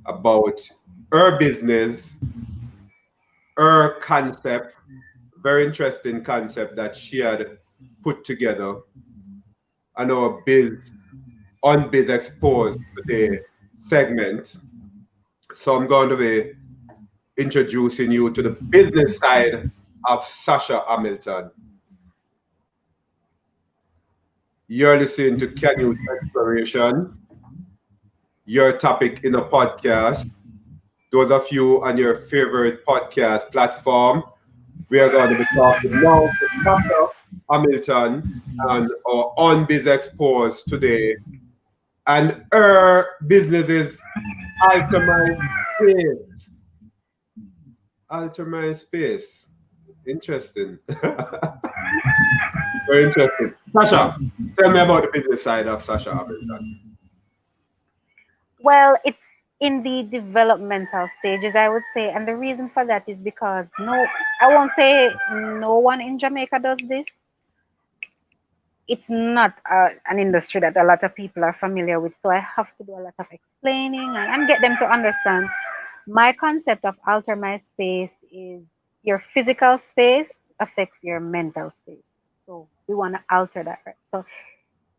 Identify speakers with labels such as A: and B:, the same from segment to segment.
A: about her business, her concept, very interesting concept that she had put together on our Biz Exposed today segment. So I'm going to be introducing you to the business side of Sasha Hamilton. You're listening to Canute Exploration, your topic in a podcast. Those of you on your favorite podcast platform, we are going to be talking now to Sasha Hamilton and our On Biz Exposed today. And her business is Alter My Space. Alter My Space. Interesting. Very interesting. Sasha, tell me about the business side of Sasha Hamilton.
B: Well, it's in the developmental stages, I would say, and the reason for that is because I won't say no one in Jamaica does this. It's not an industry that a lot of people are familiar with, so I have to do a lot of explaining and get them to understand. My concept of alter my space is your physical space affects your mental space. So we want to alter that, right? So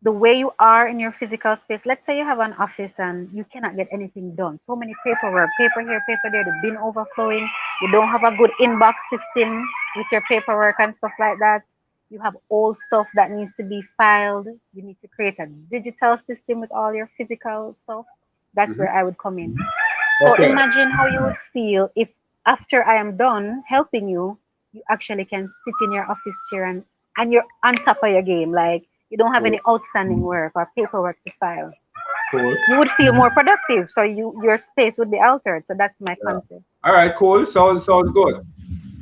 B: the way you are in your physical space, let's say you have an office and you cannot get anything done. So many paperwork, paper here, paper there, the bin overflowing. You don't have a good inbox system with your paperwork and stuff like that. You have old stuff that needs to be filed. You need to create a digital system with all your physical stuff. That's
A: Mhm.
B: where I would come in. So
A: Okay.
B: imagine how you would feel if after I am done helping you, you actually can sit in your office chair and you're on top of your game. Like you don't have
A: Cool.
B: any outstanding work or paperwork to file.
A: Cool.
B: You would feel more productive. So your space would be altered. So that's my
A: Yeah.
B: concept.
A: All right, cool. Sounds good.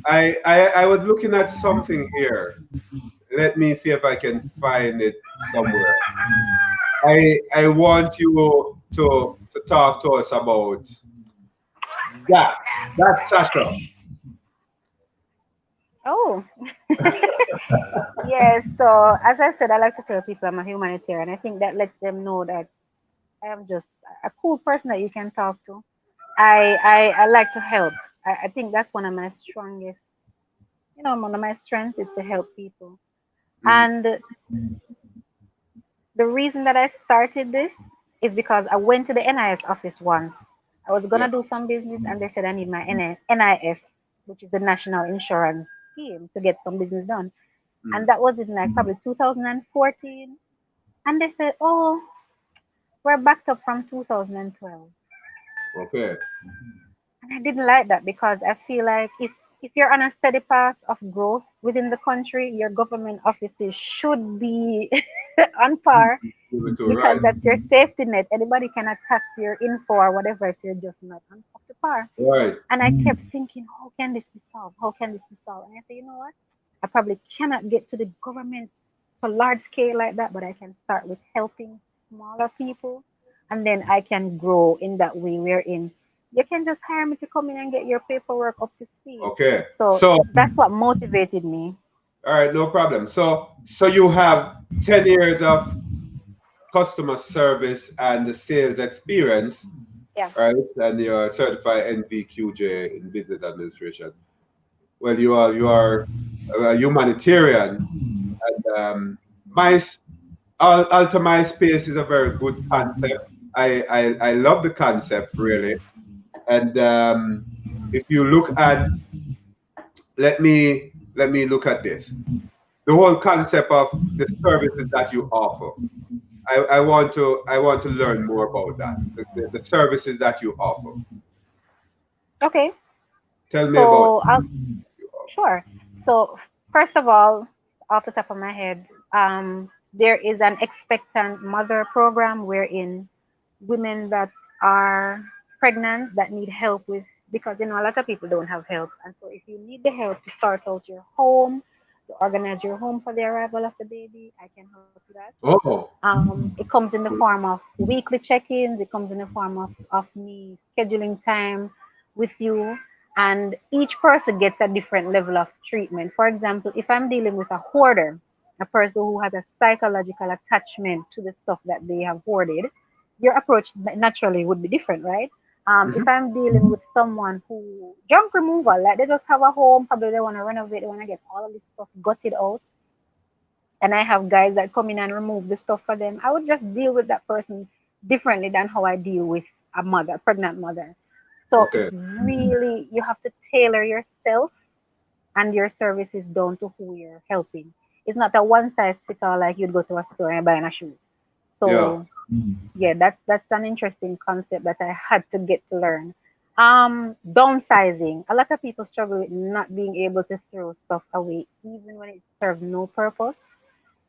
A: I was looking at something here. Let me see if I can find it somewhere. I want you to talk to us about that. That Sasha.
B: Oh, yes. So as I said, I like to tell people I'm a humanitarian. I think that lets them know that I am just a cool person that you can talk to. I like to help. I think that's one of my strongest, one of my strengths is to help people.
A: Mhm.
B: And the reason that I started this is because I went to the NIS office once. I was
A: Yeah.
B: gonna do some business and they said I need my NIS, which is the National Insurance Scheme, to get some business done.
A: Mhm.
B: And that was in like probably 2014. And they said, oh, we're backed up from 2012.
A: Okay.
B: And I didn't like that because I feel like if you're on a steady path of growth within the country, your government offices should be on par
A: Give it to
B: because
A: right.
B: that's your safety net. Anybody can attack your info or whatever if you're just not on up to par.
A: Right.
B: And I kept thinking, how can this be solved? How can this be solved? And I said, you know what? I probably cannot get to the government to large scale like that, but I can start with helping smaller people and then I can grow in that way wherein you can just hire me to come in and get your paperwork up to speed.
A: Okay.
B: So
A: So
B: that's what motivated me.
A: all right, no problem. So you have 10 years of customer service and the sales experience,
B: Yeah.
A: right? And you're certified NVQJ in business administration. Well, you are a humanitarian, and my alter my space is a very good concept. I love the concept really, and if you look at let me look at this. The whole concept of the services that you offer. I want to learn more about that. The services that you offer.
B: Okay.
A: Tell me about
B: So I'll sure. So first of all, off the top of my head, there is an expectant mother program wherein women that are pregnant that need help with because a lot of people don't have help, and so if you need the help to sort out your home, to organize your home for the arrival of the baby, I can help you that.
A: oh
B: It comes in the form of weekly check-ins. It comes in the form of me scheduling time with you, and each person gets a different level of treatment. For example, if I'm dealing with a hoarder, a person who has a psychological attachment to the stuff that they have hoarded, your approach naturally would be different, right?
A: Mm-hmm.
B: If I'm dealing with someone who junk removal, like they just have a home, probably they want to renovate, they want to get all of this stuff gutted out, and I have guys that come in and remove the stuff for them, I would just deal with that person differently than how I deal with a mother, a pregnant mother. So it's
A: Okay.
B: really, you have to tailor yourself and your services down to who you're helping. It's not a one size fit all like you'd go to a store and buy a shoe.
A: Yeah.
B: So yeah, that's an interesting concept that I had to get to learn. Downsizing. A lot of people struggle with not being able to throw stuff away, even when it serves no purpose.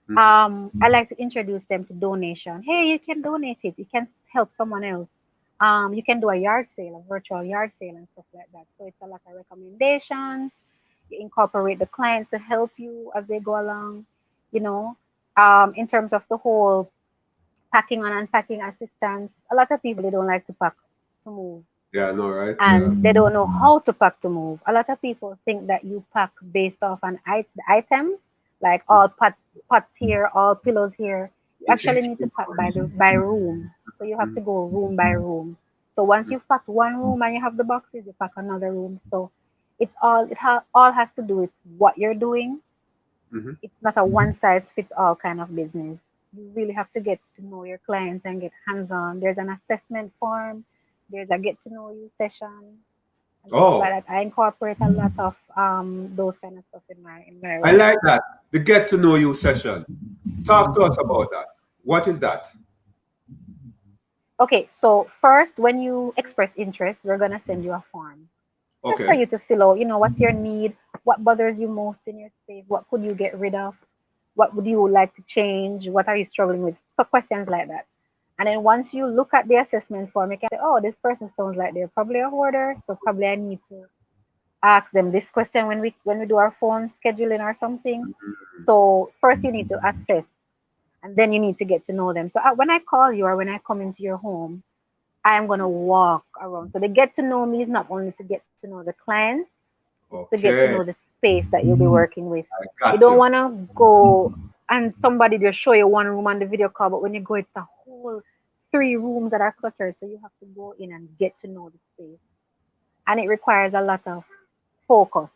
A: Mm-hmm.
B: I like to introduce them to donation. Hey, you can donate it. You can help someone else. You can do a yard sale, a virtual yard sale, and stuff like that. So it's a lot of recommendations. You incorporate the clients to help you as they go along. You know, in terms of the whole packing and unpacking assistance, a lot of people they don't like to pack to move,
A: Yeah, I know, right? Yeah.
B: and they don't know how to pack to move. A lot of people think that you pack based off the items, like
A: Mm.
B: all pots here, all pillows here. You actually need to pack by room. So you have
A: Mm-hmm.
B: to go room by room. So once you've packed one room and you have the boxes, you pack another room. So all has to do with what you're doing.
A: Mm-hmm.
B: It's not a one size fits all kind of business. You really have to get to know your clients and get hands on. There's an assessment form, there's a get to know you session and stuff like
A: Oh,
B: that. I incorporate a lot of those kind of stuff in my
A: I
B: role.
A: like that. The get to know you session. Talk to us about that. What is that?
B: Okay, so first when you express interest, we're gonna send you a form. Just for
A: Okay.
B: you to fill out, what's your need, what bothers you most in your space, what could you get rid of, what would you like to change, what are you struggling with, so questions like that. And then once you look at the assessment form, you can say, oh, this person sounds like they're probably a hoarder, so probably I need to ask them this question when we do our phone scheduling or something. So first you need to assess, and then you need to get to know them. So when I call you or when I come into your home, I am going to walk around. So the get to know me is not only to get to know the clients, it's to get to know
A: Okay.
B: the space that you'll be working with.
A: I
B: You
A: got
B: don't
A: you.
B: want to go and somebody just show you one room on the video call, but when you go, it's a whole three rooms that are cluttered. So you have to go in and get to know the space. And it requires a lot of focus,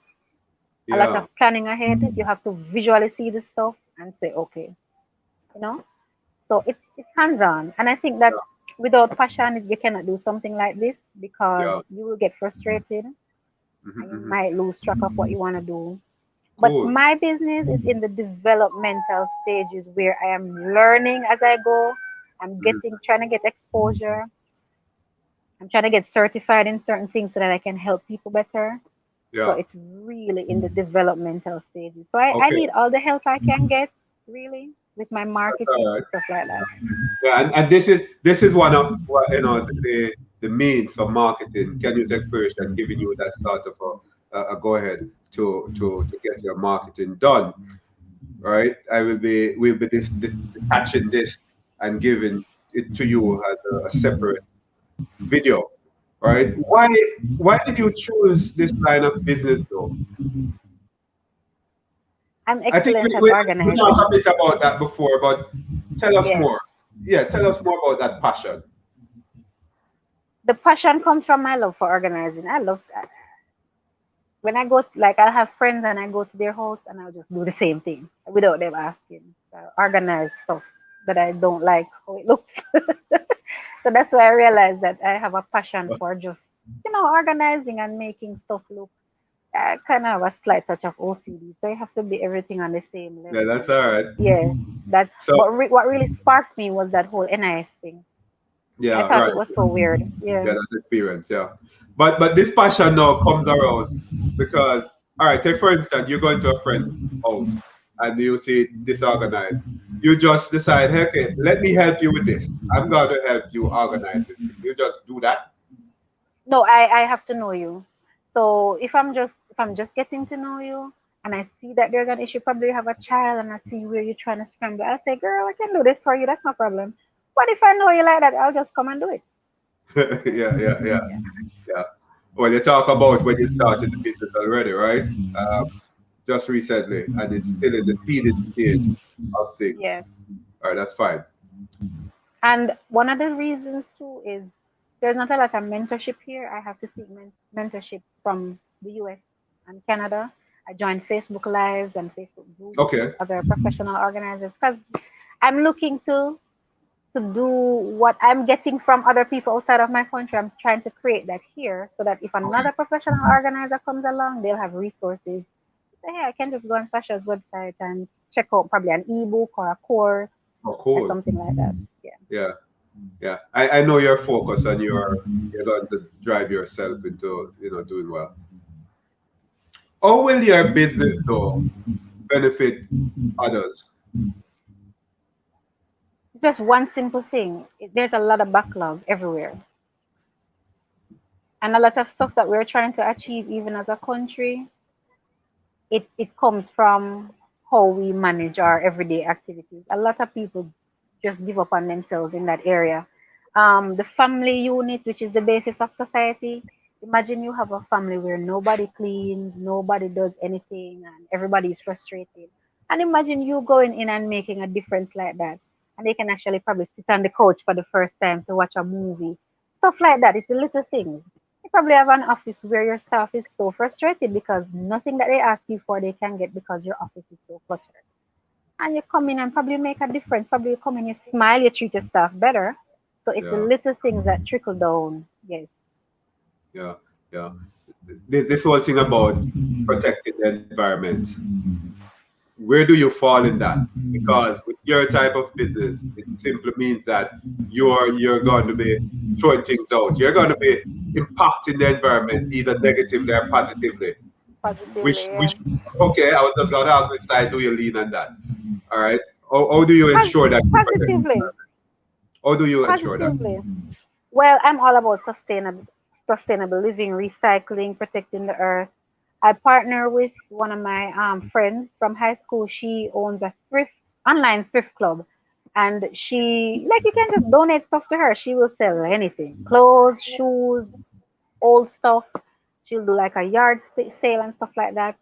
B: a lot of
A: Yeah.
B: planning ahead. You have to visually see the stuff and say, okay, you know? So it's hands on. And I think that without passion, you cannot do something like this because
A: Yeah.
B: you will get frustrated
A: Mm-hmm,
B: and you
A: mm-hmm.
B: might lose track of what you want to do. But
A: Cool.
B: my business is in the developmental stages where I am learning as I go. I'm
A: Mhm.
B: trying to get exposure. I'm trying to get certified in certain things so that I can help people better. So
A: Yeah.
B: it's really in the developmental stages. So I
A: Okay.
B: need all the help I can get, really, with my marketing
A: All
B: and
A: right.
B: stuff like that.
A: Yeah, and this is one of what the means of marketing. Can use exploration giving you that sort of a go ahead to get your marketing done. Right? We'll be detaching this and giving it to you as a separate video. Right? Why did you choose this line of business though?
B: I'm
A: I think
B: excellent at
A: we talked a
B: organizing.
A: bit about that before, but tell us
B: Yes.
A: more. Yeah, tell us more about that passion.
B: The passion comes from my love for organizing. I love that. When I go, like, I'll have friends and I go to their house and I'll just do the same thing without them asking. So I organize stuff that I don't like how it looks. So that's why I realized that I have a passion for just, organizing and making stuff look. I kind of have a slight touch of OCD, so you have to be everything on the same
A: Yeah,
B: level.
A: that's all right.
B: Yeah, that.
A: So
B: But what really sparks me was that whole NIS thing. I
A: yeah,
B: thought
A: right.
B: it was so weird. Yeah.
A: Yeah, that's experience. Yeah, but this passion now comes around because all right. Take for instance, you go into a friend's house and you see it disorganized. You just decide, hey, okay, let me help you with this. I'm going to help you organize this thing. You just do that.
B: No, I have to know you. So if I'm just getting to know you and I see that there's an issue, probably you have a child and I see where you're trying to scramble, I'll say, girl, I can do this for you. That's no problem. But if I know you like that, I'll just come and do it.
A: Yeah, yeah, yeah, yeah. Well, you talk about when you started the business already, right? Just recently, and it's still in the teething stage of things.
B: Yeah.
A: All right, that's fine.
B: And one of the reasons too is there's not a lot of mentorship here. I have to seek mentorship from the US and Canada. I join Facebook Lives and Facebook groups with
A: Okay.
B: other professional organizers because I'm looking to do what I'm getting from other people outside of my country. I'm trying to create that here so that if
A: Okay.
B: another professional organizer comes along, they'll have resources. Say, hey, I can just go on Sasha's website and check out probably an ebook or a course
A: Oh,
B: or
A: cool.
B: something like that. Yeah.
A: Yeah. Yeah. I know you're focused on you're going to drive yourself into, doing well. How will your business though benefit others?
B: It's just one simple thing. There's a lot of backlog everywhere. And a lot of stuff that we're trying to achieve, even as a country, it comes from how we manage our everyday activities. A lot of people just give up on themselves in that area. The family unit, which is the basis of society. Imagine you have a family where nobody cleans, nobody does anything, and everybody is frustrated. And imagine you going in and making a difference like that. And they can actually probably sit on the couch for the first time to watch a movie. Stuff like that. It's the little things. You probably have an office where your staff is so frustrated because nothing that they ask you for they can get because your office is so cluttered. And you come in and probably make a difference. Probably you come in, you smile, you treat your staff better. So it's the
A: Yeah.
B: little things that trickle down. Yes.
A: Yeah. Yeah. This whole thing about protecting the environment, where do you fall in that? Because with your type of business, it simply means that you're going to be throwing things out. You're going to be impacting the environment either negatively or positively.
B: Positively,
A: Which
B: yeah.
A: okay, I was just going to ask which side do you lean on that? All right. How do you ensure that you protect the
B: Positively.
A: environment? How do you ensure that?
B: Positively. Well, I'm all about sustainable living, recycling, protecting the earth. I partner with one of my friends from high school. She owns a online thrift club, and she like you can just donate stuff to her. She will sell anything, clothes, shoes, old stuff. She'll do like a sale and stuff like that.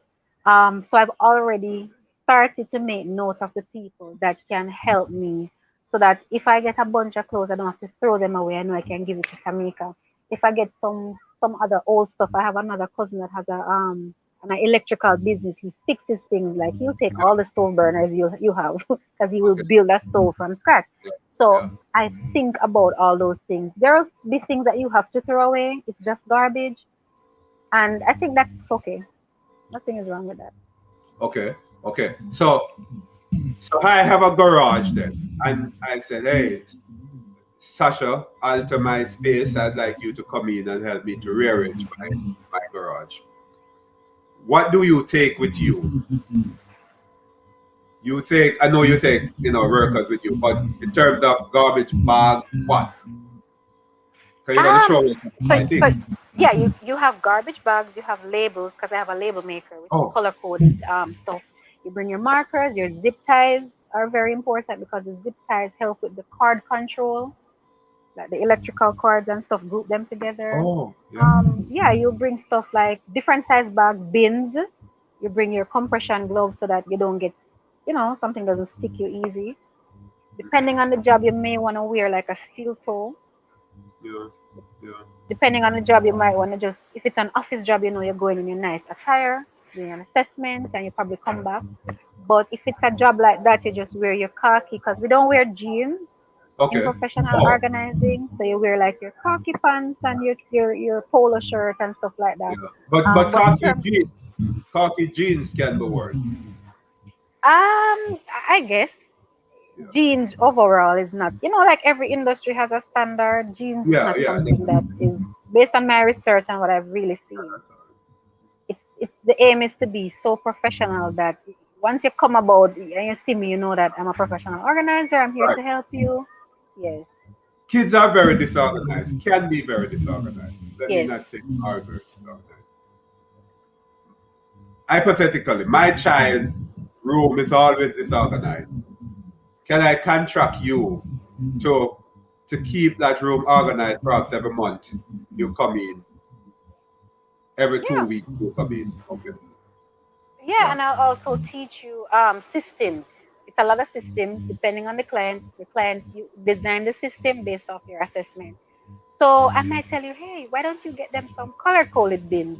B: So I've already started to make note of the people that can help me so that if I get a bunch of clothes, I don't have to throw them away. I know I can give it to Tamika. If I get some other old stuff, I have another cousin that has an electrical business. He fixes things like he'll take
A: Yeah.
B: all the stove burners you have because he will
A: Okay.
B: build a stove from scratch.
A: Yeah.
B: So
A: Yeah.
B: I think about all those things. There will be things that you have to throw away. It's just garbage. And I think that's okay. Nothing is wrong with that.
A: Okay. Okay. So I have a garage then, and I said, hey, Sasha, alter my space. I'd like you to come in and help me to rearrange my garage. What do you take with you? You take, I know you take, workers with you, but in terms of garbage bag, what? Because you're gonna throw
B: Um,
A: away some of
B: so
A: my
B: so
A: things.
B: yeah, you have garbage bags, you have labels because I have a label maker with
A: Oh,
B: color coded stuff. You bring your markers, your zip ties are very important because the zip ties help with the cord control, like the electrical cords and stuff. Group them together.
A: oh, yeah.
B: Yeah, you bring stuff like different size bags, bins. You bring your compression gloves so that you don't get, something doesn't stick you easy. Depending on the job, you may want to wear like a steel toe.
A: Yeah, yeah,
B: Depending on the job, you might want to just, if it's an office job, you're going in your nice attire, doing an assessment, and you probably come back. But if it's a job like that, you just wear your khaki because we don't wear jeans in
A: okay.
B: professional
A: Oh,
B: organizing. So you wear like your khaki pants and your polo shirt and stuff like that.
A: yeah. But
B: But in terms,
A: khaki jeans can be worn.
B: I guess
A: Yeah,
B: jeans overall is not, like every industry has a standard. Jeans is
A: yeah,
B: not
A: yeah.
B: something that is based on my research and what I've really seen. It's the aim is to be so professional that once you come about and you see me, you know that I'm a professional organizer. I'm here
A: Right.
B: to help you. Yes,
A: Kids are very disorganized. Can be very disorganized. Let me
B: yes,
A: not say are very disorganized. Hypothetically, my child room is always disorganized. Can I contract you to keep that room organized perhaps every month? You come in. Every two
B: yeah,
A: weeks you come in. Okay.
B: yeah.
A: Yeah.
B: And I'll also teach you systems. It's a lot of systems depending on the client. The client, you design the system based off your assessment. So I might tell you, hey, why don't you get them some color coded bins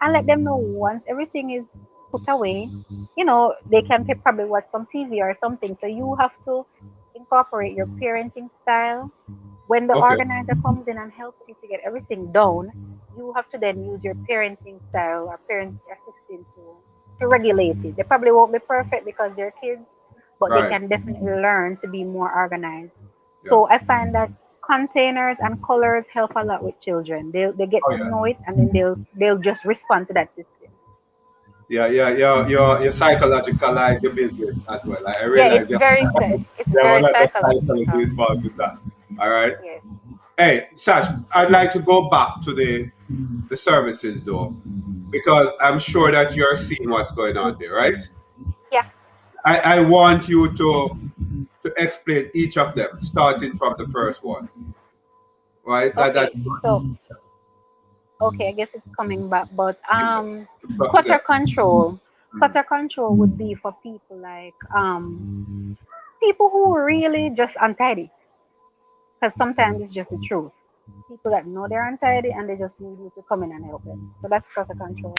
B: and let them know once everything is put away, they can probably watch some TV or something. So you have to incorporate your parenting style. When the
A: Okay.
B: organizer comes in and helps you to get everything done, you have to then use your parenting style or parent assistant to regulate it. They probably won't be perfect because they're kids, but they
A: Right.
B: can definitely learn to be more organized.
A: Yeah.
B: So I find that containers and colors help a lot with children. They get
A: Oh
B: to
A: yeah.
B: know it and then they'll just respond to that system.
A: Yeah, yeah, your psychological like the business as well. Like, I
B: Yeah,
A: realize
B: it's
A: you have a
B: very
A: lot of psychology
B: psychological.
A: involved with that. All right.
B: Yes.
A: Hey, Sash, I'd like to go back to the services though, because I'm sure that you're seeing what's going on there, right?
B: Yeah.
A: I want you to explain each of them, starting from the first one, right? That
B: Okay. So okay, I guess it's coming back, but
A: but
B: clutter
A: yeah.
B: control.
A: Mm.
B: Clutter control would be for people like people who really just untidy, because sometimes it's just the truth. People that know they're untidy and they just need you to come in and help them. So that's clutter control.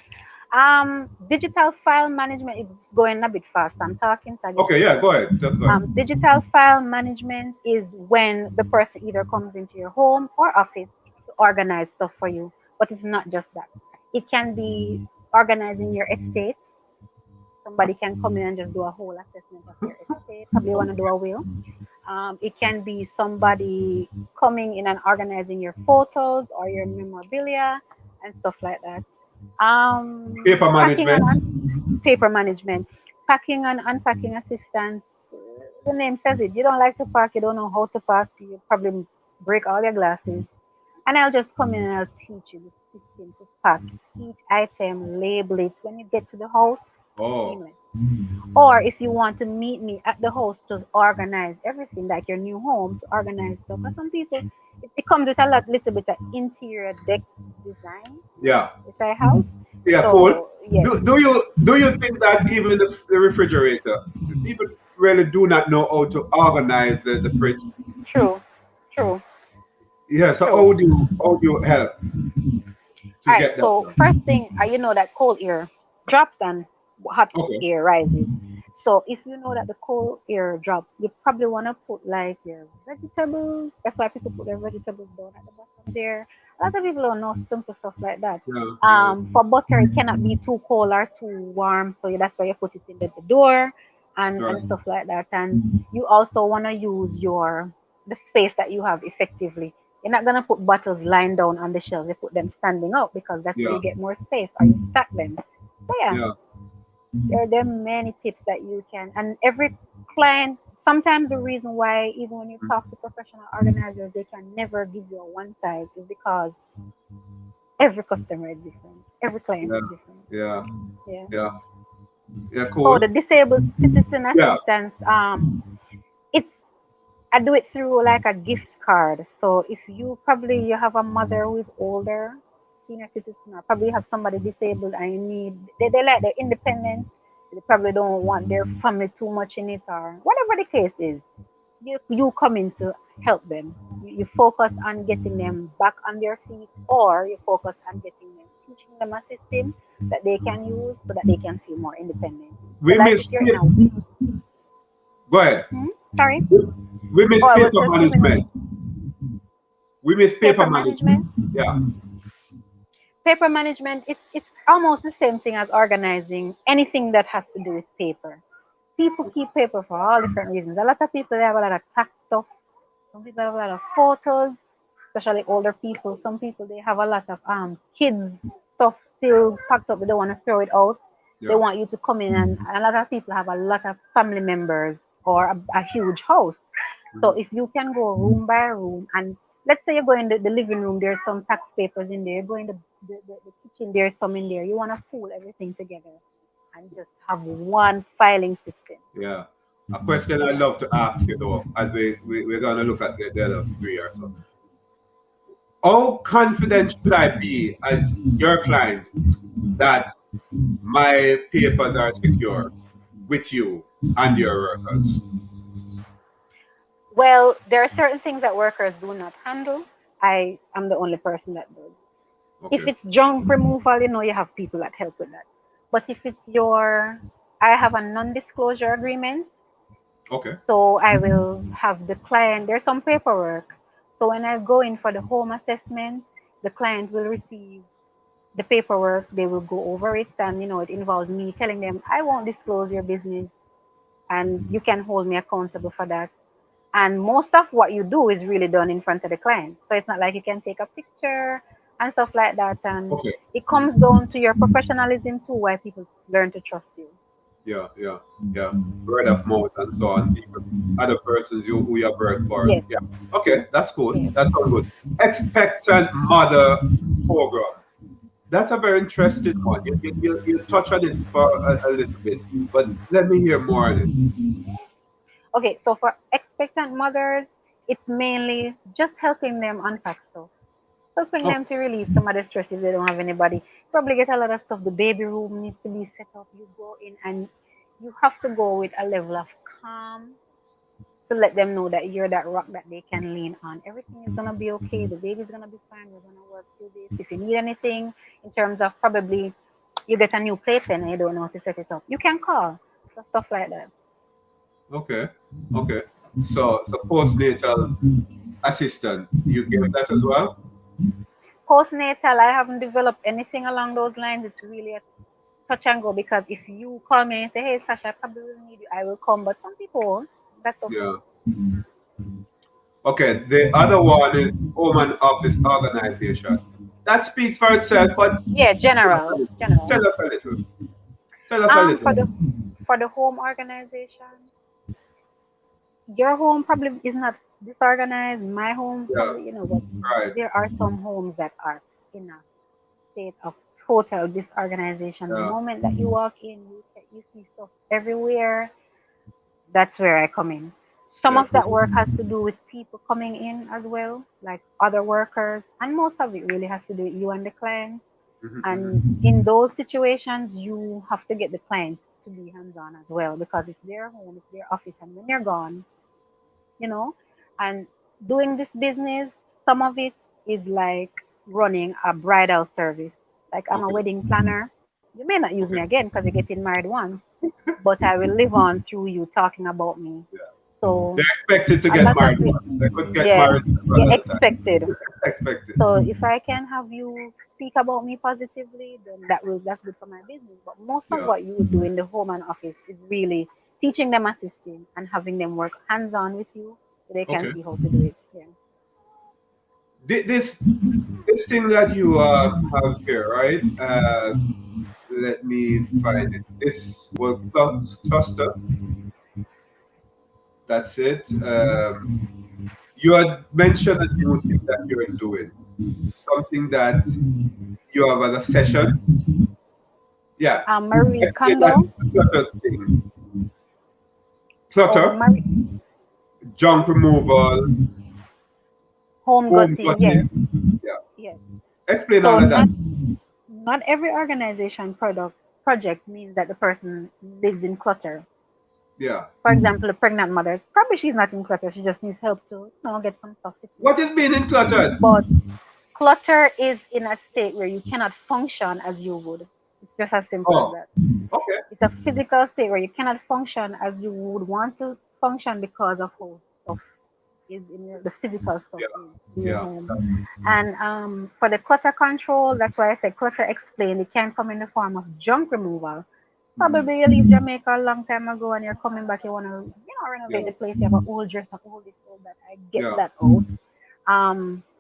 B: Digital file management is going a bit fast. I'm talking, so I guess
A: Okay,
B: it's
A: yeah,
B: fast.
A: go ahead. Just go ahead.
B: Digital file management is when the person either comes into your home or office to organize stuff for you. But it's not just that. It can be organizing your estate. Somebody can come in and just do a whole assessment of your estate. Probably want to do a will. It can be somebody coming in and organizing your photos or your memorabilia and stuff like that.
A: Paper
B: Packing and
A: management.
B: paper management, packing and unpacking assistance. The name says it. You don't like to pack, you don't know how to pack, you probably break all your glasses. And I'll just come in and I'll teach you the system to pack each item, label it. When you get to the house,
A: Oh,
B: seamless. Or if you want to meet me at the house to organize everything, like your new home, to organize stuff. For some people, it comes with a little bit of interior deck design,
A: yeah.
B: which I have.
A: Yeah, cool.
B: So yes,
A: Do you think that even the refrigerator, people really do not know how to organize the fridge?
B: true, true,
A: Yeah, so
B: true.
A: how do you help to
B: All right.
A: get that
B: So
A: done?
B: first thing, you know that cold air drops and hot
A: Okay.
B: air rises. So if you know that the cold air drops, you probably want to put like your vegetables. That's why people put their vegetables down at the bottom there. A lot of people don't know simple stuff like that.
A: Yeah, yeah,
B: For butter, it cannot be too cold or too warm, so that's why you put it in the door and
A: right.
B: stuff like that. And you also want to use the space that you have effectively. You're not gonna put bottles lying down on the shelf. You put them standing up because that's where
A: Yeah,
B: you get more space, or you stack them. So yeah,
A: yeah.
B: there are many tips that you can. And every client, sometimes the reason why even when you talk to professional organizers, they can never give you a one size is because every customer is different. Every client
A: Yeah,
B: is different.
A: yeah,
B: Yeah.
A: yeah, yeah,
B: Oh,
A: cool.
B: the disabled citizen
A: Yeah,
B: assistance. It's I do it through like a gift card. So if you have a mother who is older, senior citizen, or probably have somebody disabled and you need they like their independence, they probably don't want their family too much in it or whatever the case is. You come in to help them. You focus on getting them back on their feet, or you focus on teaching them a system that they can use so that they can feel more independent. So
A: we
B: like if
A: miss.
B: you're in a
A: Go ahead.
B: sorry,
A: We miss
B: oh I was
A: paper
B: just giving them
A: management. We miss paper
B: paper
A: management.
B: management.
A: Yeah,
B: Paper management, it's almost the same thing as organizing anything that has to do with paper. People keep paper for all different reasons. A lot of people they have a lot of tax stuff. Some people have a lot of photos, especially older people. Some people they have a lot of kids stuff still packed up. They don't want to throw it out. They
A: yeah.
B: want you to come in, and a lot of people have a lot of family members or a huge house. So if you can go room by room, and let's say you go in the living room, there's some tax papers in there. You go in the kitchen, there's some in there. You want to pull everything together and just have one filing system.
A: Yeah. A question I'd
B: Yeah.
A: love to ask you though, as we're gonna look at the other three or so. How confident should I be as your client that my papers are secure with you and your workers?
B: Well, there are certain things that workers do not handle. I am the only person that does. If
A: Okay.
B: it's junk removal, you have people that help with that. But if it's I have a non-disclosure agreement,
A: Okay.
B: so I will have the client, there's some paperwork. So when I go in for the home assessment, the client will receive the paperwork, they will go over it, and it involves me telling them, I won't disclose your business and you can hold me accountable for that. And most of what you do is really done in front of the client. So it's not like you can take a picture and stuff like that. And
A: Okay.
B: it comes down to your professionalism too, why people learn to trust you.
A: Yeah. Yeah. Yeah. Word of mouth and so on. People, other persons who you have worked for.
B: Yes,
A: Yeah. Okay. That's cool.
B: yes.
A: That's all good. Expectant mother program. That's a very interesting one. You touch on it for a little bit, but let me hear more on it.
B: Okay, so for expectant mothers, it's mainly just helping them unpack stuff, helping
A: Oh,
B: them to relieve some of the stress if they don't have anybody. Probably get a lot of stuff. The baby room needs to be set up. You go in and you have to go with a level of calm to let them know that you're that rock that they can lean on. Everything is gonna be okay. The baby's gonna be fine. We're gonna work through this. If you need anything in terms of probably you get a new playpen and you don't know how to set it up, you can call. So stuff like that.
A: okay, okay. So postnatal assistant, you give that as well?
B: Postnatal, I haven't developed anything along those lines. It's really a touch and go because if you call me and say, "Hey, Sasha, I probably will need you," I will come. But some people won't. That's okay.
A: Yeah. Okay. The other one is home and office organization. That speaks for itself, but
B: Yeah, general,
A: tell
B: general.
A: us a little. Tell us a little.
B: For the home organization, your home probably is not disorganized. My home
A: Yeah.
B: probably, but
A: Right.
B: there are some homes that are in a state of total disorganization. The
A: Yeah.
B: moment that you walk in, you see stuff everywhere. That's where I come in. Some
A: Yeah.
B: of that work has to do with people coming in as well, like other workers, and most of it really has to do with you and the client.
A: Hmm,
B: And
A: hmm.
B: in those situations, you have to get the client to be hands on as well because it's their home, it's their office, and when you're gone, you know, and doing this business, some of it is like running a bridal service. Like I'm a
A: Okay.
B: wedding planner. You may not use
A: Okay.
B: me again because you're getting married once, but I will live on through you talking about me.
A: Yeah.
B: So
A: They're expected to
B: a
A: get
B: lot of
A: married
B: it,
A: once. They could get
B: yeah,
A: married
B: yeah,
A: another time.
B: expected.
A: Expected.
B: So if I can have you speak about me positively, then that's good for my business. But most of
A: Yeah.
B: what you would do in the home and office is really teaching them a system and having them work hands on with you so they can
A: Okay.
B: see how to do it. Yeah.
A: This this thing that you have here, right? Let me find it. This will cluster. That's it. You had mentioned a new thing that you're doing, something that you have as a session. Yeah.
B: Marie
A: Explain that
B: Kondo.
A: clutter thing.
B: Oh,
A: Clutter,
B: Marie
A: junk removal,
B: home
A: home
B: gutting. Yes,
A: cutting. Yeah.
B: yes.
A: Explain
B: So
A: all of that.
B: not every organization project means that the person lives in clutter.
A: Yeah.
B: For example, a pregnant mother, probably she's not in clutter. She just needs help to, get some stuff to feed
A: What
B: her.
A: is being cluttered?
B: But clutter is in a state where you cannot function as you would. It's just as simple as
A: Oh,
B: that.
A: okay.
B: It's a physical state where you cannot function as you would want to function because of how stuff is the physical stuff
A: Yeah.
B: is in your
A: Yeah.
B: home. And for the clutter control, that's why I said clutter explained. It can come in the form of junk removal.
A: Mhm.
B: Probably you leave Jamaica a long time ago and you're coming back, you want to,
A: Yeah.
B: renovate the place. You have an old dress, an old this, old that. I get
A: Yeah.
B: that out.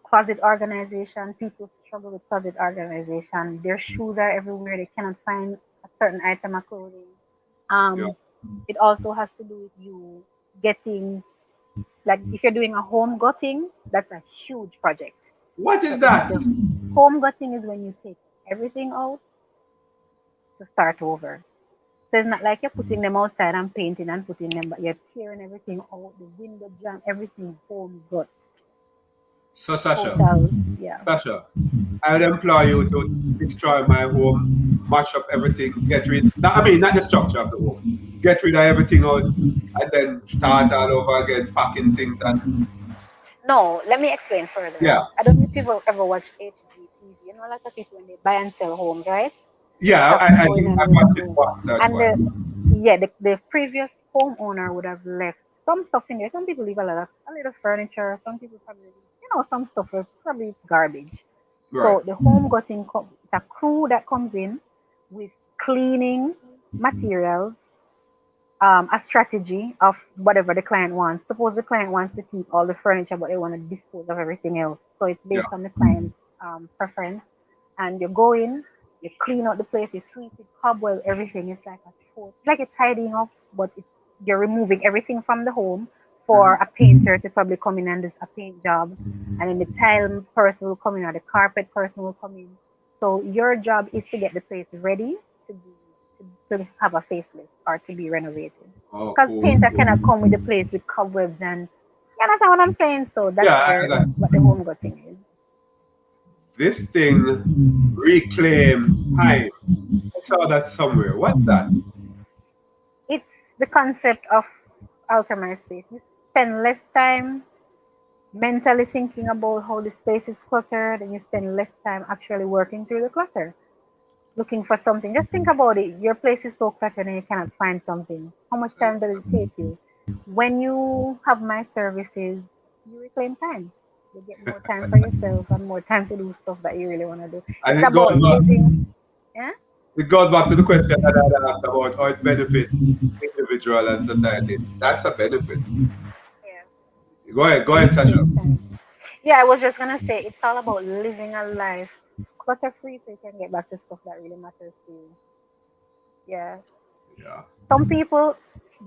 B: Closet organization. People struggle with closet organization. Their shoes are everywhere. They cannot find a certain item of clothing.
A: Yeah.
B: Um, it also has to do with you getting, like, if you're doing a home gutting, that's a huge project.
A: What
B: So
A: is
B: if
A: that?
B: the home gutting is when you take everything out to start over. So it's not like you're putting them outside and painting and putting them, but you're tearing everything out, the window jam, everything home gut,
A: So Sasha,
B: total, yeah.
A: Sasha, I would employ you to destroy my home, mash up everything, get rid. I mean, not the structure of the home. Get rid of everything out, and then start all over again, packing things. And
B: No, let me explain further.
A: Yeah.
B: I don't know if you've ever watched HGTV. You know, a lot of people when they buy and sell homes, right? They
A: Yeah,
B: have to
A: I
B: go in
A: think I
B: and
A: watched it
B: remove.
A: once or
B: And
A: twice.
B: the previous homeowner would have left some stuff in there. Some people leave a little furniture. Some people probably leave, some stuff was probably garbage.
A: Right.
B: So the home got in, the crew that comes in with cleaning materials, a strategy of whatever the client wants. Suppose the client wants to keep all the furniture, but they want to dispose of everything else. So it's
A: Yeah.
B: based on the client's preference. And you go in, you clean out the place, you sweep it, cobweb, everything. It's like it's like a tidying up, but you're removing everything from the home for
A: Hmm.
B: a painter to probably come in and do a paint job. And then the tile person will come in, or the carpet person will come in. So your job is to get the place ready to be to have a facelift or to be renovated.
A: Oh,
B: Because
A: cool,
B: painter
A: cool.
B: cannot come with the place with cobwebs and you understand what I'm saying? So that's
A: Yeah, I
B: where
A: got
B: what the home got thing is.
A: this thing. Reclaim time. I saw that somewhere. What's that?
B: It's the concept of alter my space. You spend less time mentally thinking about how the space is cluttered and you spend less time actually working through the clutter, looking for something. Just think about it. Your place is so cluttered and you cannot find something. How much time does it take you? When you have my services, you reclaim time. You get more time for yourself and more time to do stuff that you really want to do.
A: And
B: It's about living. Yeah?
A: it goes back to the question that I asked about how it benefits individual and society. That's a benefit.
B: Yeah.
A: Go
B: You
A: ahead, Sasha.
B: reclaim time. Yeah, I was just gonna say it's all about living a life clutter free so you can get back to stuff that really matters to you. Yeah.
A: Yeah.
B: Some people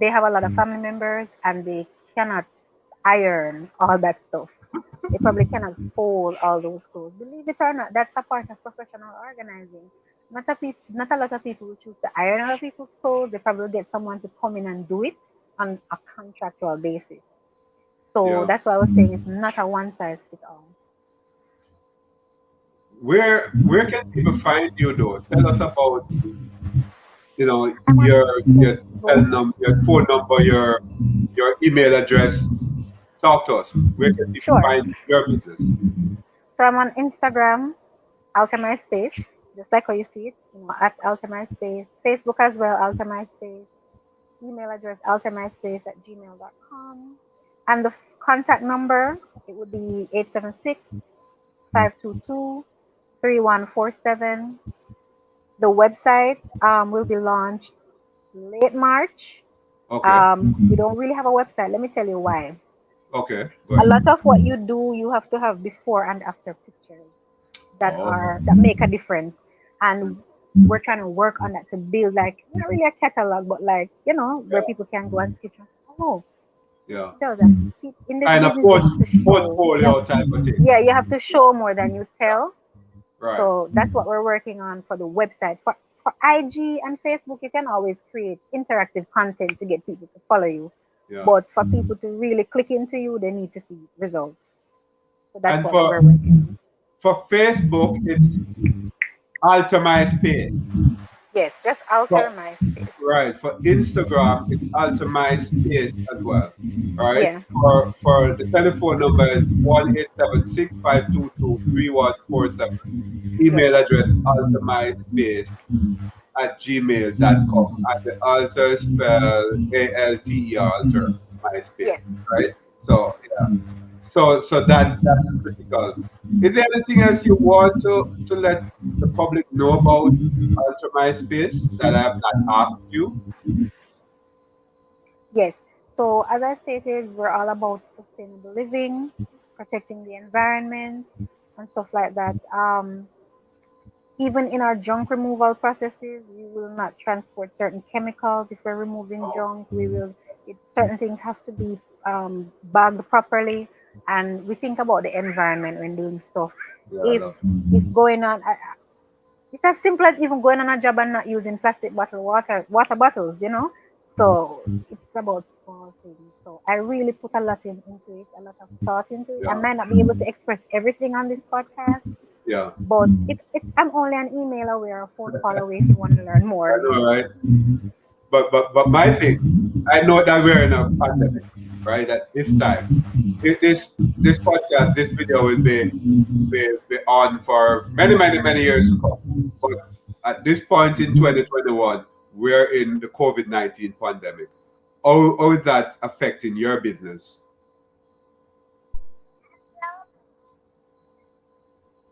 B: they have a lot of family members and they cannot iron all that stuff. They probably cannot fold all those clothes. Believe it or not, that's a part of professional organizing. Not a lot of people who choose to iron other people's clothes. They probably get someone to come in and do it on a contractual basis. So
A: Yeah.
B: that's why I was saying it's not a one size fit all.
A: Where can people find you though? Tell us about,
B: I'm on
A: your
B: Facebook.
A: your phone number, your email address. Talk to us. Where can people
B: Sure.
A: find your business?
B: So I'm on Instagram, Alter My Space, just like how you see it, at Alter My Space. Facebook as well, Alter My Space. Email address, altermyspace@gmail.com. And the contact number, it would be 876-522-3147. The website will be launched late March.
A: Okay.
B: We don't really have a website. Let me tell you why.
A: Okay. Go
B: A
A: ahead.
B: lot of what you do, you have to have before and after pictures
A: Oh.
B: that make a difference. And we're trying to work on that to build like not really a catalog, but like where
A: Yeah.
B: people can go and sketch. Oh,
A: Yeah.
B: she does that. In this
A: Kind of
B: business, you have to show.
A: portfolio type of thing.
B: Yeah, you have to show more than you tell.
A: Right.
B: So that's what we're working on for the website. For IG and Facebook, you can always create interactive content to get people to follow you.
A: Yeah.
B: But for people to really click into you, they need to see results. So that's
A: And
B: what we're working
A: for Facebook, it's alter my space.
B: on. Yes, just
A: For
B: alter my space.
A: right. For Instagram, it's alter my space as well. Right.
B: Yeah,
A: For the telephone number is 1-876-522-3147.
B: yes,
A: Email address altermyspace@gmail.com. And the alter spell ALTER, alter MySpace.
B: yes.
A: Right. So yeah. So that's critical. Is there anything else you want to let the public know about Alter MySpace that I have not asked you?
B: Yes. So as I stated, we're all about sustainable living, protecting the environment, and stuff like that. Even in our junk removal processes, we will not transport certain chemicals. If we're removing junk, certain things have to be bagged properly. And we think about the environment when doing stuff.
A: Yeah, I
B: If
A: love
B: if going on, it's as simple as even going on a job and not using plastic bottle water bottles. So it's about small things. So I really put a lot into it, a lot of thought into it. I
A: yeah,
B: might not be able to express everything on this podcast,
A: yeah.
B: but I'm only an email away or a phone call away if you want to learn
A: I
B: more.
A: know, right? But my thing, I know that we're in a pandemic. right? At this time, this podcast, this video will be on for many years to come. But at this point in 2021, we're in the COVID-19 pandemic. How is that affecting your business?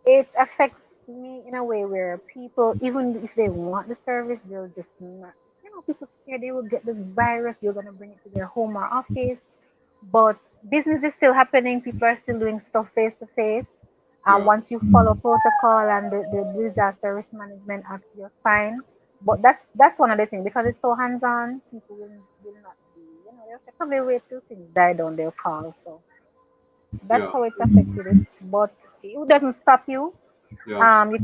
B: It affects me in a way where people, even if they want the service, they'll just not. People scared they will get the virus. You're gonna bring it to their home or office, but business is still happening. People are still doing stuff face to face. And
A: Yeah,
B: once you follow protocol and the disaster risk management act, you're fine. But that's one of the things because it's so hands on. People will not be. They'll say, "Come wait till things die down." They'll call. So that's
A: yeah,
B: how it's affected it. But it doesn't stop you.
A: yeah.
B: You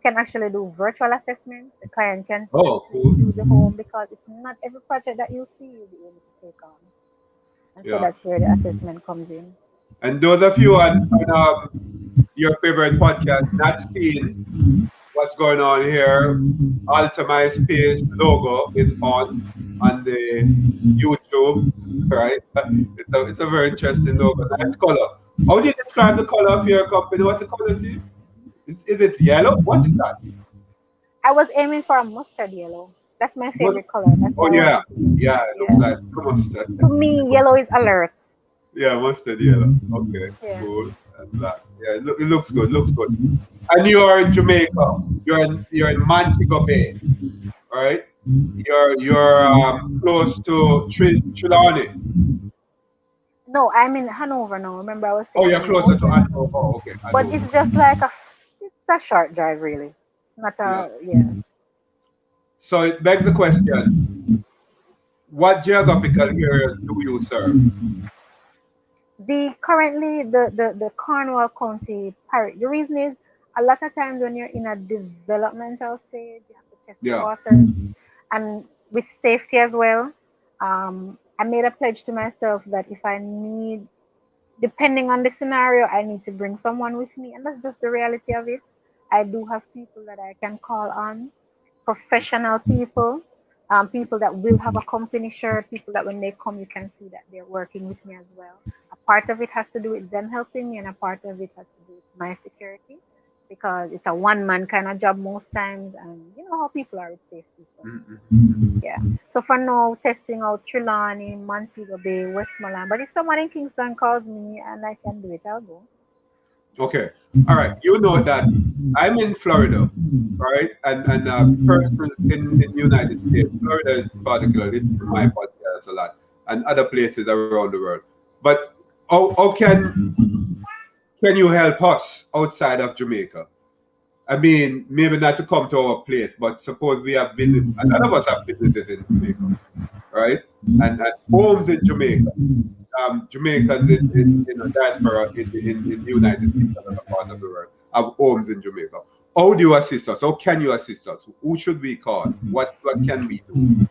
B: can actually do virtual assessments. The client can
A: Oh,
B: actually
A: cool.
B: view the home because it's not every project that you see you'll be able to take on. And so
A: Yeah.
B: that's where the assessment comes in.
A: And those of you on your favorite podcast, not seeing what's going on here, Alter My Space logo is on the YouTube, right? It's a very interesting logo. Nice color. How do you describe the color of your company? What's the color to you? Is it yellow? What is that?
B: I was aiming for a mustard yellow. That's my
A: What?
B: favorite color. That's
A: Oh
B: why I
A: yeah,
B: wanted to use
A: yeah.
B: it.
A: It looks
B: Yeah.
A: like mustard.
B: To me, yellow is alert.
A: Yeah, mustard yellow. Okay,
B: Yeah.
A: cool. And black. Yeah, it looks good. Looks good. And you're in Jamaica. You're in Montego Bay, right? You're close to Trelawney.
B: No, I'm in Hanover now. Remember, I was
A: Oh,
B: saying
A: you're
B: I'm in
A: closer to
B: Outer
A: Hanover.
B: Hanover.
A: Oh, okay,
B: But
A: Hanover.
B: it's just like it's a short drive, really. It's not
A: Yeah.
B: a, yeah.
A: So it begs the question: what geographical areas do you serve?
B: The Cornwall County Parish. The reason is a lot of times when you're in a developmental stage, you have to test the
A: Yeah.
B: waters and with safety as well. I made a pledge to myself that if I need, depending on the scenario, I need to bring someone with me, and that's just the reality of it. I do have people that I can call on, professional people, people that will have a company shirt, people that when they come, you can see that they're working with me as well. A part of it has to do with them helping me, and a part of it has to do with my security because it's a one man kind of job most times, and you know how people are with safety. So,
A: Mm-hmm.
B: yeah. So for now, testing out Trelawney, Montego Bay, Westmoreland. But if someone in Kingston calls me and I can do it, I'll go.
A: Okay. All right. You know that I'm in Florida, right? And persons in United States, Florida in particular, listen to my podcast a lot, and other places around the world. But how can you help us outside of Jamaica? I mean, maybe not to come to our place, but suppose we have business. A lot of us have businesses in Jamaica, right? And homes in Jamaica. Jamaicans in the diaspora in the United States and other parts of the world have homes in Jamaica. How do you assist us? How can you assist us? Who should we call? What can we do?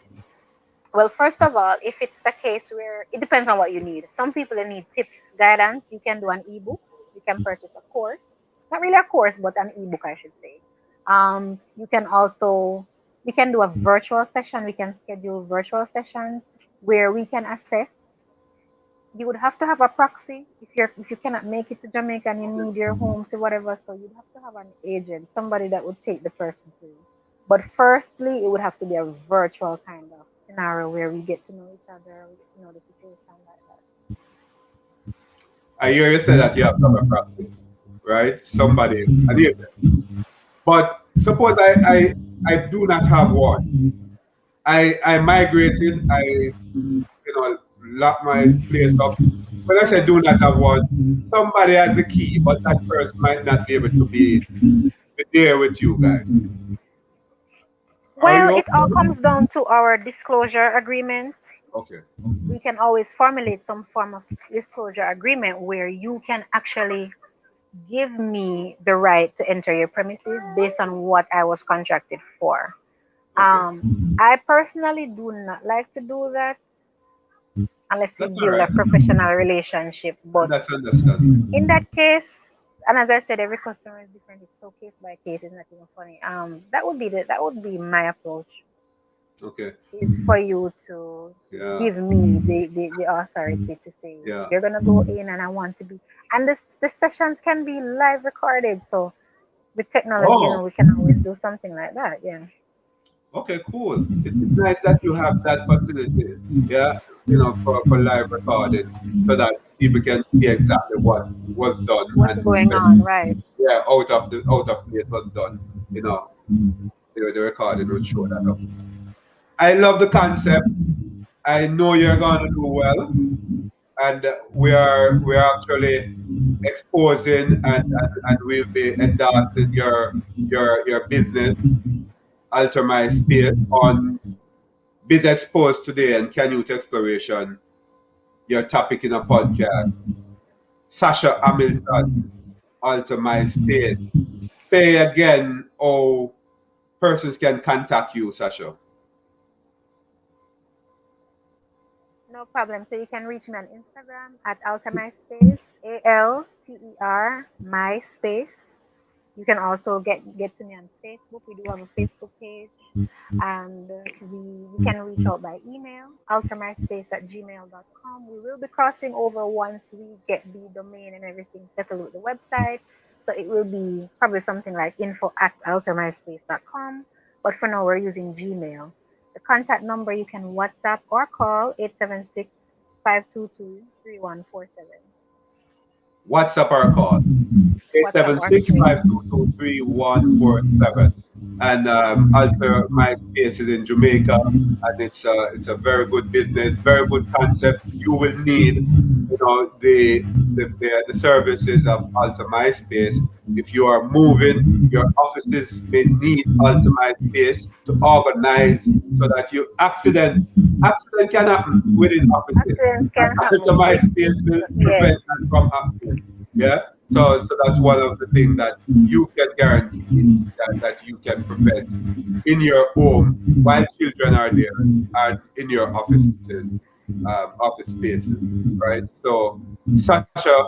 B: Well, first of all, if it's the case where it depends on what you need. Some people they need tips, guidance. You can do an ebook. You can purchase a course. Not really a course, but an ebook, I should say. You can also we can do a virtual session. We can schedule virtual sessions where we can assess. You would have to have a proxy if you cannot make it to Jamaica and you need your home to whatever. So you'd have to have an agent, somebody that would take the person to you. But firstly, it would have to be a virtual kind of scenario where we get to know each other, we get to know the situation like that.
A: I hear you say that you have to have a proxy, right? Somebody, an agent. But suppose I do not have one. I migrated. Lock my place up. When I say do not have one, somebody has the key, but that person might not be able to be there with you guys. Are
B: Well,
A: you
B: it all comes down to our disclosure agreement.
A: okay?
B: We can always formulate some form of disclosure agreement where you can actually give me the right to enter your premises based on what I was contracted for.
A: Okay,
B: I personally do not like to do that unless we
A: that's all
B: build a
A: right.
B: professional relationship. But
A: That's understandable.
B: in that case, and as I said, every customer is different. It's so case by case. It's not even funny. That would be my approach.
A: Okay.
B: Is for you to
A: Yeah.
B: give me the authority to say
A: Yeah.
B: you're gonna go in and I want to be, and this the sessions can be live recorded. So with technology,
A: Oh,
B: we can always do something like that. Yeah.
A: okay, cool. It's nice that you have that facility, yeah, for live recording so that people can see exactly what was done
B: What's
A: and
B: going on, right?
A: yeah, out of place was done. You know, the recording would show that up. I love the concept. I know you're gonna do well, and we are actually exposing and we'll be endorsing your business, Alter My Space, on Biz Exposed today and Canute Exploration, your topic in a podcast. Sasha Hamilton, Alter My Space. Say again how persons can contact you, Sasha.
B: No problem. So you can reach me on Instagram at altamyspace, ALTER MySpace. You can also get to me on Facebook. We do have a Facebook page. And we can reach out by email, ultramyspace@gmail.com. We will be crossing over once we get the domain and everything settled with the website. So it will be probably something like info@ultramyspace.com. But for now, we're using Gmail. The contact number you can WhatsApp or call 876-522-3147.
A: WhatsApp or call. Eight
B: WhatsApp
A: seven
B: works
A: six
B: great.
A: five two two three one four seven. And Alter My Space is in Jamaica, and it's a very good business, very good concept. You will need, the services of Alter My Space. If you are moving, your offices may need Alter My Space to organize so that you accident can happen within offices,
B: Accidents
A: and
B: can
A: Alter
B: happen
A: My
B: quickly.
A: Space will
B: Yes.
A: prevent that from happening. Yeah. So that's one of the things that you can guarantee that you can prevent in your home while children are there and in your offices, office spaces, right? So, Sasha,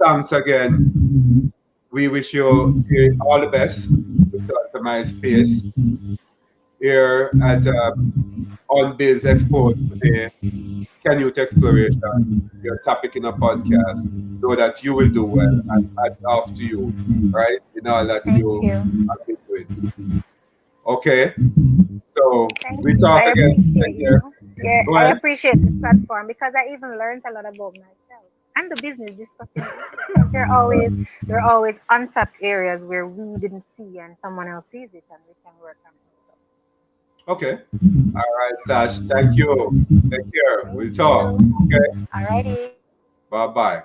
A: thanks again. We wish you all the best with my space here at On Biz Exposed today. Canute Exploration, your topic in a podcast. Know that you will do well and off to you, right? In all that
B: Thank
A: you
B: you.
A: have been doing. Okay, so
B: Thank
A: we
B: you.
A: talk
B: I
A: again. Take
B: appreciate
A: care.
B: you. Yeah,
A: Go
B: I
A: ahead.
B: appreciate this platform because I even learned a lot about myself and the business, discussing business. Because there are always untapped areas where we didn't see and someone else sees it and we can work on it. So
A: Okay. All right, Sash. Thank you. Take care.
B: thank
A: We'll talk.
B: you.
A: Okay.
B: Alrighty.
A: Bye bye.